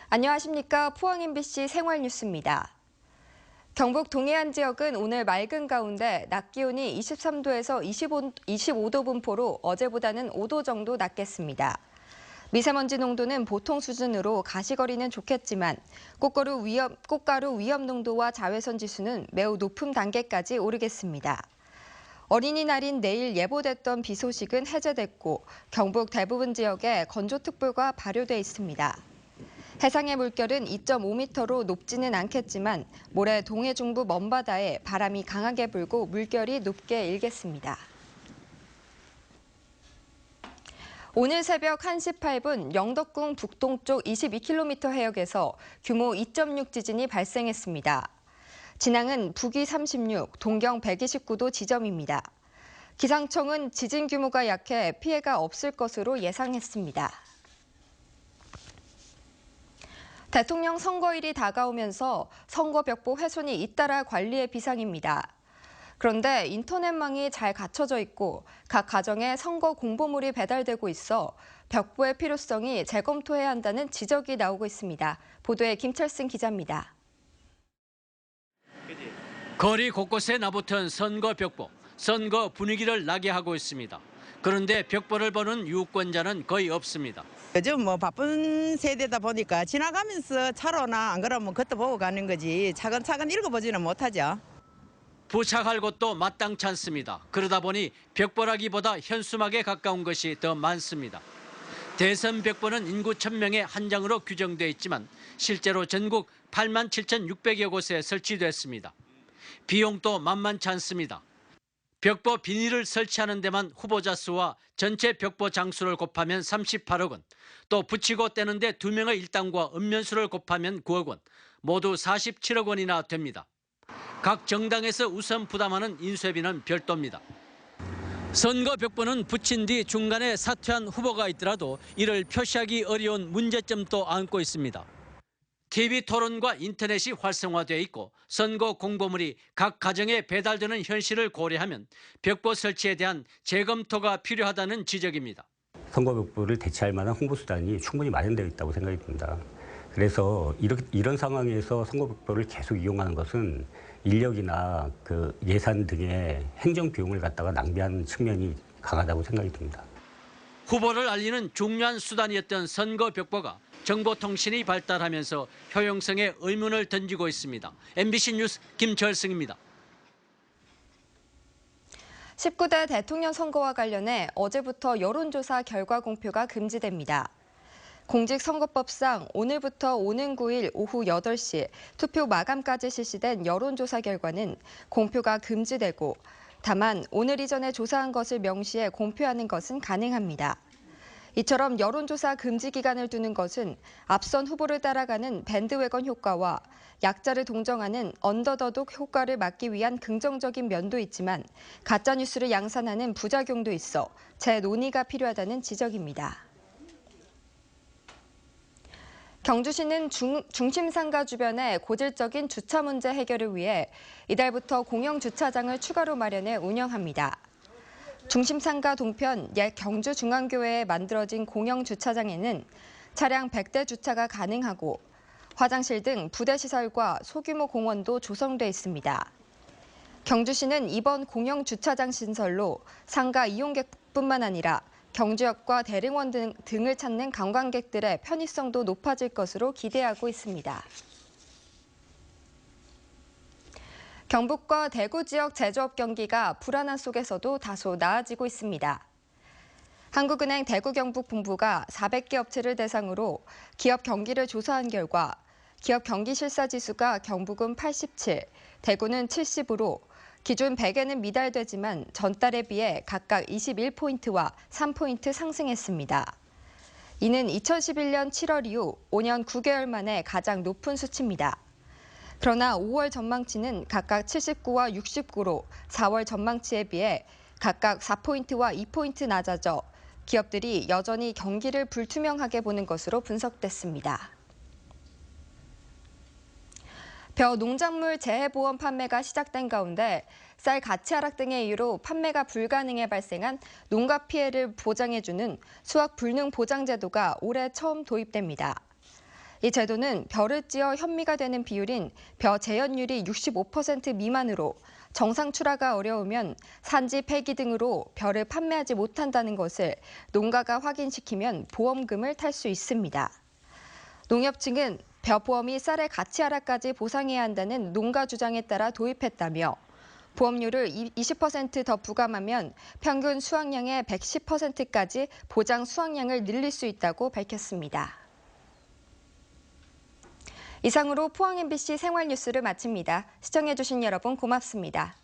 안녕하십니까. 포항 MBC 생활뉴스입니다. 경북 동해안 지역은 오늘 맑은 가운데 낮 기온이 23도에서 25도 분포로 어제보다는 5도 정도 낮겠습니다. 미세먼지 농도는 보통 수준으로 가시거리는 좋겠지만 꽃가루 위험 농도와 자외선 지수는 매우 높은 단계까지 오르겠습니다. 어린이날인 내일 예보됐던 비 소식은 해제됐고 경북 대부분 지역에 건조특보가 발효돼 있습니다. 해상의 물결은 2.5m로 높지는 않겠지만 모레 동해 중부 먼바다에 바람이 강하게 불고 물결이 높게 일겠습니다. 오늘 새벽 1시 8분 영덕궁 북동쪽 22km 해역에서 규모 2.6 지진이 발생했습니다. 진앙은 북위 36, 동경 129도 지점입니다. 기상청은 지진 규모가 약해 피해가 없을 것으로 예상했습니다. 대통령 선거일이 다가오면서 선거벽보 훼손이 잇따라 관리의 비상입니다. 그런데 인터넷망이 잘 갖춰져 있고 각 가정에 선거 공보물이 배달되고 있어 벽보의 필요성이 재검토해야 한다는 지적이 나오고 있습니다. 보도에 김철승 기자입니다. 거리 곳곳에 나붙은 선거 벽보, 선거 분위기를 나게 하고 있습니다. 그런데 벽보를 보는 유권자는 거의 없습니다. 요즘 바쁜 세대다 보니까 지나가면서 차로나 안 그러면 그것도 보고 가는 거지 차근차근 읽어보지는 못하죠. 부착할 곳도 마땅치 않습니다. 그러다 보니 벽보라기보다 현수막에 가까운 것이 더 많습니다. 대선 벽보는 인구 1000명에 한 장으로 규정돼 있지만 실제로 전국 87,600여 곳에 설치됐습니다. 비용도 만만치 않습니다. 벽보 비닐을 설치하는 데만 후보자 수와 전체 벽보 장수를 곱하면 38억 원, 또 붙이고 떼는 데 2명의 일당과 읍면수를 곱하면 9억 원, 모두 47억 원이나 됩니다. 각 정당에서 우선 부담하는 인쇄비는 별도입니다. 선거 벽보는 붙인 뒤 중간에 사퇴한 후보가 있더라도 이를 표시하기 어려운 문제점도 안고 있습니다. TV 토론과 인터넷이 활성화되어 있고 선거 공보물이 각 가정에 배달되는 현실을 고려하면 벽보 설치에 대한 재검토가 필요하다는 지적입니다. 선거벽보를 대체할 만한 홍보수단이 충분히 마련되어 있다고 생각이 듭니다. 그래서 이런 상황에서 선거벽보를 계속 이용하는 것은 인력이나 예산 등의 행정 비용을 갖다가 낭비하는 측면이 강하다고 생각이 듭니다. 후보를 알리는 중요한 수단이었던 선거벽보가 정보통신이 발달하면서 효용성에 의문을 던지고 있습니다. MBC 뉴스 김철승입니다. 19대 대통령 선거와 관련해 어제부터 여론조사 결과 공표가 금지됩니다. 공직선거법상 오늘부터 오는 9일 오후 8시 투표 마감까지 실시된 여론조사 결과는 공표가 금지되고 다만 오늘 이전에 조사한 것을 명시해 공표하는 것은 가능합니다. 이처럼 여론조사 금지 기간을 두는 것은 앞선 후보를 따라가는 밴드웨건 효과와 약자를 동정하는 언더더독 효과를 막기 위한 긍정적인 면도 있지만 가짜뉴스를 양산하는 부작용도 있어 재논의가 필요하다는 지적입니다. 경주시는 중심상가 주변의 고질적인 주차 문제 해결을 위해 이달부터 공영 주차장을 추가로 마련해 운영합니다. 중심상가 동편 옛 경주중앙교회에 만들어진 공영 주차장에는 차량 100대 주차가 가능하고 화장실 등 부대시설과 소규모 공원도 조성돼 있습니다. 경주시는 이번 공영 주차장 신설로 상가 이용객뿐만 아니라 경주역과 대릉원 등을 찾는 관광객들의 편의성도 높아질 것으로 기대하고 있습니다. 경북과 대구 지역 제조업 경기가 불안한 속에서도 다소 나아지고 있습니다. 한국은행 대구경북본부가 400개 업체를 대상으로 기업 경기를 조사한 결과 기업 경기 실사 지수가 경북은 87, 대구는 70으로 기준 100에는 미달되지만 전달에 비해 각각 21포인트와 3포인트 상승했습니다. 이는 2011년 7월 이후 5년 9개월 만에 가장 높은 수치입니다. 그러나 5월 전망치는 각각 79와 69로 4월 전망치에 비해 각각 4포인트와 2포인트 낮아져 기업들이 여전히 경기를 불투명하게 보는 것으로 분석됐습니다. 벼 농작물 재해보험 판매가 시작된 가운데 쌀 가치 하락 등의 이유로 판매가 불가능해 발생한 농가 피해를 보장해주는 수확 불능 보장 제도가 올해 처음 도입됩니다. 이 제도는 벼를 찧어 현미가 되는 비율인 벼 재현율이 65% 미만으로 정상 출하가 어려우면 산지 폐기 등으로 벼를 판매하지 못한다는 것을 농가가 확인시키면 보험금을 탈 수 있습니다. 농협 측은 벼 보험이 쌀의 가치 하락까지 보상해야 한다는 농가 주장에 따라 도입했다며 보험료를 20% 더 부과하면 평균 수확량의 110%까지 보장 수확량을 늘릴 수 있다고 밝혔습니다. 이상으로 포항 MBC 생활뉴스를 마칩니다. 시청해주신 여러분 고맙습니다.